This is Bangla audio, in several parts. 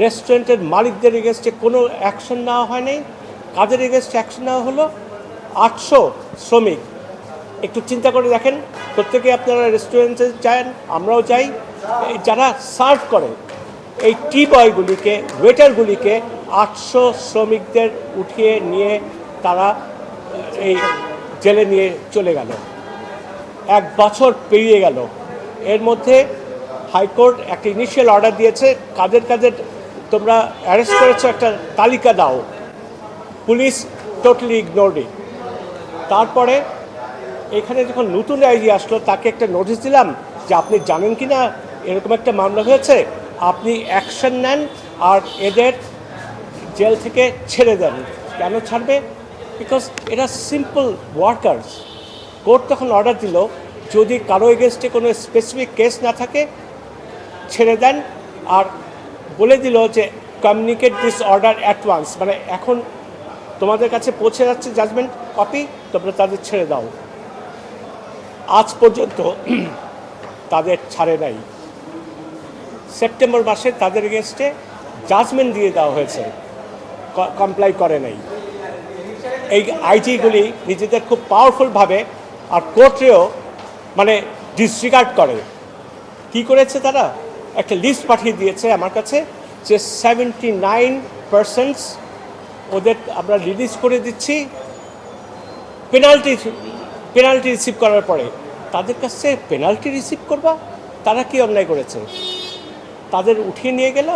রেস্টুরেন্টের মালিকদের এগেনস্টে কোনো অ্যাকশন নেওয়া হয়নি। কাদের এগেনস্টে অ্যাকশন নেওয়া হলো? 800 শ্রমিক। একটু চিন্তা করে দেখেন, প্রত্যেকে আপনারা রেস্টুরেন্টে যান, আমরাও যাই, যারা সার্ভ করে এই টি বয়গুলিকে, ওয়েটারগুলিকে 800 শ্রমিকদের উঠিয়ে নিয়ে তারা এই জেলে নিয়ে চলে গেল। 1 বছর পেরিয়ে গেল। এর মধ্যে হাইকোর্ট একটা ইনিশিয়াল অর্ডার দিয়েছে, কাদের কাদের তোমরা অ্যারেস্ট করেছো একটা তালিকা দাও। পুলিশ টোটালি ইগনোরড ইট। তারপরে এখানে যখন নতুন আইজি আসলো, তাকে একটা নোটিশ দিলাম যে আপনি জানেন কি না এরকম একটা মামলা হয়েছে, আপনি অ্যাকশন নেন আর এদের জেল থেকে ছেড়ে দেন। কেন ছাড়বে? বিকজ এরা সিম্পল ওয়ার্কার্স। কোর্ট তখন অর্ডার দিল, যদি কারো এগেনস্টে কোনো স্পেসিফিক কেস না থাকে ছেড়ে দেন, আর বলে দিল যে communicate this order at once, মানে এখন তোমাদের কাছে পৌঁছে যাচ্ছে জাজমেন্ট কপি, তোমরা তাদের ছেড়ে দাও। আজ পর্যন্ত তাদের ছাড়ে নাই। সেপ্টেম্বর মাসে তাদের এগেনস্টে জাজমেন্ট দিয়ে দেওয়া হয়েছে, কমপ্লাই করে নাই। এই আইজিগুলি নিজেদের খুব পাওয়ারফুলভাবে আর কোর্টেও মানে ডিসরিগার্ড করে। কি করেছে তারা? একটা লিস্ট পাঠিয়ে দিয়েছে আমার কাছে যে 79% ওদের আমরা রিলিজ করে দিচ্ছি পেনাল্টি রিসিভ করার পরে। তাদের কাছে পেনাল্টি রিসিভ করবা? তারা কি অন্যায় করেছে? তাদের উঠিয়ে নিয়ে গেল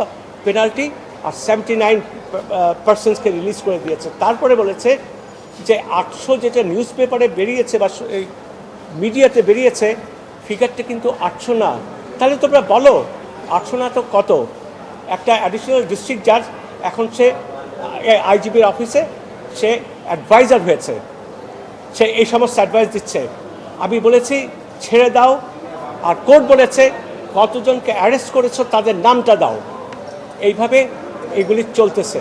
পেনাল্টি, আর 79%কে রিলিজ করে দিয়েছে। তারপরে বলেছে যে 800 যেটা নিউজ পেপারে বেরিয়েছে বা মিডিয়াতে বেরিয়েছে, ফিগারটা কিন্তু 800 না। তাহলে তোমরা বলো 800 না তো কত? একটা অ্যাডিশনাল ডিস্ট্রিক্ট জাজ এখন সে আইজিবির অফিসে সে অ্যাডভাইজার হয়েছে, সে এই সমস্ত অ্যাডভাইস দিচ্ছে। আমি বলেছি ছেড়ে দাও, আর কোর্ট বলেছে কতজনকে অ্যারেস্ট করেছো তাদের নামটা দাও। এইভাবে এগুলি চলতেছে।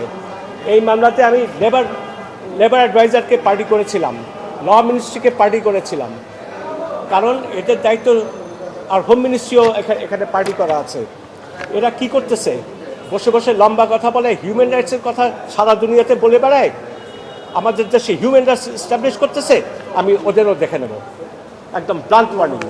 এই মামলাতে আমি লেবার অ্যাডভাইজারকে পার্টি করেছিলাম, ল মিনিস্ট্রিকে পার্টি করেছিলাম, কারণ এদের দায়িত্ব, আর হোম মিনিস্ট্রিও এখানে পার্টি করা আছে। এরা কি করতেছে? বসে বসে লম্বা কথা বলে, হিউম্যান রাইটসের কথা সারা দুনিয়াতে বলে বেড়ায়। আমাদের দেশে হিউম্যান রাইটস এস্টাবলিশ করতেছে, আমি ওদেরও দেখে নেব। একদম ব্লান্ট ওয়ার্নিং।